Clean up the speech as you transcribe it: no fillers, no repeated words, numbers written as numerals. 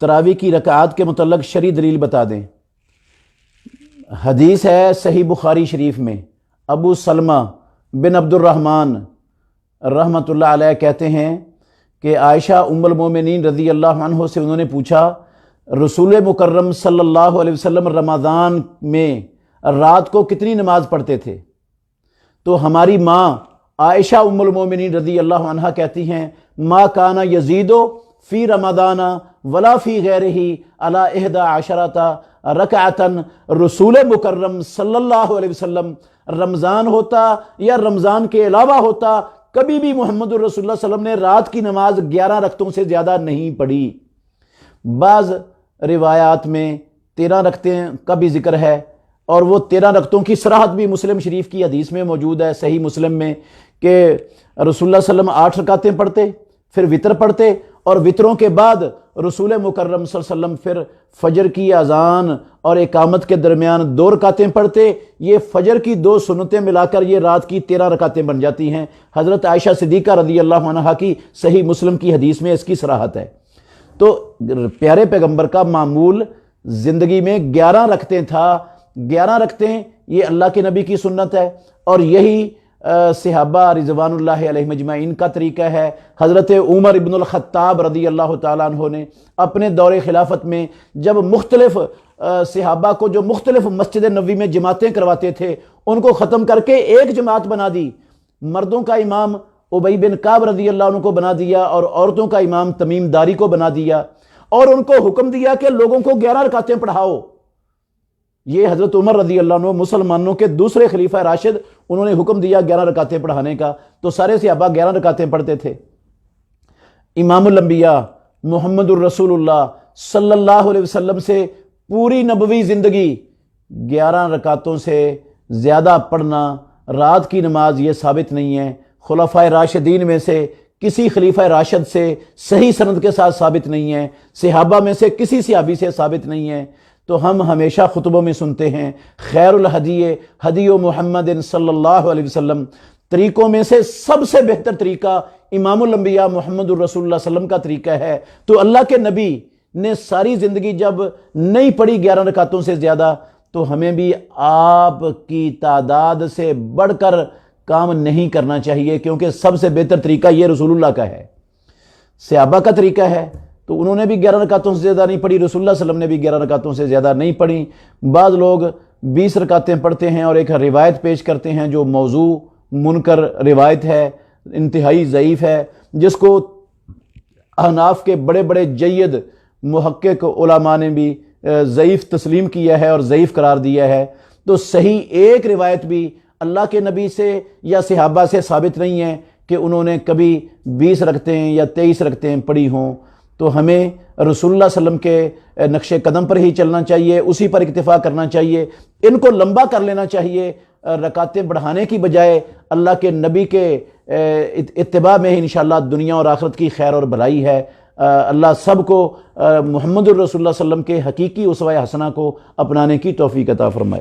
تراویح کی رکعات کے متعلق شرعی دلیل بتا دیں۔ حدیث ہے صحیح بخاری شریف میں، ابو سلمہ بن عبد الرحمن رحمۃ اللہ علیہ کہتے ہیں کہ عائشہ ام المومنین رضی اللہ عنہ سے انہوں نے پوچھا، رسول مکرم صلی اللہ علیہ وسلم رمضان میں رات کو کتنی نماز پڑھتے تھے؟ تو ہماری ماں عائشہ ام المومنین رضی اللہ عنہ کہتی ہیں، ما کان یزید فی رمضان ولا فی غیرہ علی 11 رکعتا، رسول مکرم صلی اللہ علیہ وسلم رمضان ہوتا یا رمضان کے علاوہ ہوتا، کبھی بھی محمد الرسول اللہ صلی اللہ علیہ وسلم نے رات کی نماز 11 رکعتوں سے زیادہ نہیں پڑھی۔ بعض روایات میں 13 رکعتیں کا بھی ذکر ہے، اور وہ 13 رکعتوں کی صراحت بھی مسلم شریف کی حدیث میں موجود ہے، صحیح مسلم میں، کہ رسول اللہ صلی اللہ علیہ وسلم 8 رکعتیں پڑھتے، پھر وطر پڑھتے، اور وطروں کے بعد رسول مکرم صلی اللہ علیہ وسلم پھر فجر کی اذان اور اقامت کے درمیان 2 رکعتیں پڑھتے۔ یہ فجر کی 2 سنتیں ملا کر یہ رات کی 13 رکعتیں بن جاتی ہیں۔ حضرت عائشہ صدیقہ رضی اللہ عنہا کی صحیح مسلم کی حدیث میں اس کی صراحت ہے۔ تو پیارے پیغمبر کا معمول زندگی میں 11 رکعتیں تھا۔ 11 رکعتیں یہ اللہ کے نبی کی سنت ہے، اور یہی صحابہ رضوان اللہ علیہ مجمعین کا طریقہ ہے۔ حضرت عمر ابن الخطاب رضی اللہ تعالیٰ عنہ نے اپنے دور خلافت میں جب مختلف صحابہ کو جو مختلف مسجد نبوی میں جماعتیں کرواتے تھے، ان کو ختم کر کے ایک جماعت بنا دی۔ مردوں کا امام ابی بن کعب رضی اللہ عنہ کو بنا دیا، اور عورتوں کا امام تمیم داری کو بنا دیا، اور ان کو حکم دیا کہ لوگوں کو 11 رکعتیں پڑھاؤ۔ یہ حضرت عمر رضی اللہ عنہ مسلمانوں کے دوسرے خلیفہ راشد، انہوں نے حکم دیا 11 رکعتیں پڑھانے کا، تو سارے صحابہ 11 رکعتیں پڑھتے تھے۔ امام الانبیاء محمد الرسول اللہ صلی اللہ علیہ وسلم سے پوری نبوی زندگی 11 رکعتوں سے زیادہ پڑھنا رات کی نماز یہ ثابت نہیں ہے۔ خلفائے راشدین میں سے کسی خلیفہ راشد سے صحیح سند کے ساتھ ثابت نہیں ہے، صحابہ میں سے کسی صحابی سے ثابت نہیں ہے۔ تو ہم ہمیشہ خطبوں میں سنتے ہیں، خیر الہدی ہدی محمد صلی اللہ علیہ وسلم، طریقوں میں سے سب سے بہتر طریقہ امام الانبیاء محمد الرسول اللہ صلی اللہ علیہ وسلم کا طریقہ ہے۔ تو اللہ کے نبی نے ساری زندگی جب نہیں پڑھی 11 رکعتوں سے زیادہ، تو ہمیں بھی آپ کی تعداد سے بڑھ کر کام نہیں کرنا چاہیے، کیونکہ سب سے بہتر طریقہ یہ رسول اللہ کا ہے، صحابہ کا طریقہ ہے۔ تو انہوں نے بھی 11 رکعتوں سے زیادہ نہیں پڑھی، رسول اللہ صلی اللہ علیہ وسلم نے بھی 11 رکعتوں سے زیادہ نہیں پڑھی۔ بعض لوگ 20 رکعتیں پڑھتے ہیں اور ایک روایت پیش کرتے ہیں جو موضوع منکر روایت ہے، انتہائی ضعیف ہے، جس کو احناف کے بڑے بڑے جید محقق علماء نے بھی ضعیف تسلیم کیا ہے اور ضعیف قرار دیا ہے۔ تو صحیح ایک روایت بھی اللہ کے نبی سے یا صحابہ سے ثابت نہیں ہے کہ انہوں نے کبھی 20 رکعتیں یا 23 رکعتیں پڑھی ہوں۔ تو ہمیں رسول اللہ صلی اللہ علیہ وسلم کے نقش قدم پر ہی چلنا چاہیے، اسی پر اکتفا کرنا چاہیے، ان کو لمبا کر لینا چاہیے، رکعتیں بڑھانے کی بجائے اللہ کے نبی کے اتباع میں ہی انشاءاللہ دنیا اور آخرت کی خیر اور بھلائی ہے۔ اللہ سب کو محمد الرسول اللہ صلی اللہ علیہ وسلم کے حقیقی اسوہ حسنہ کو اپنانے کی توفیق عطا فرمائے۔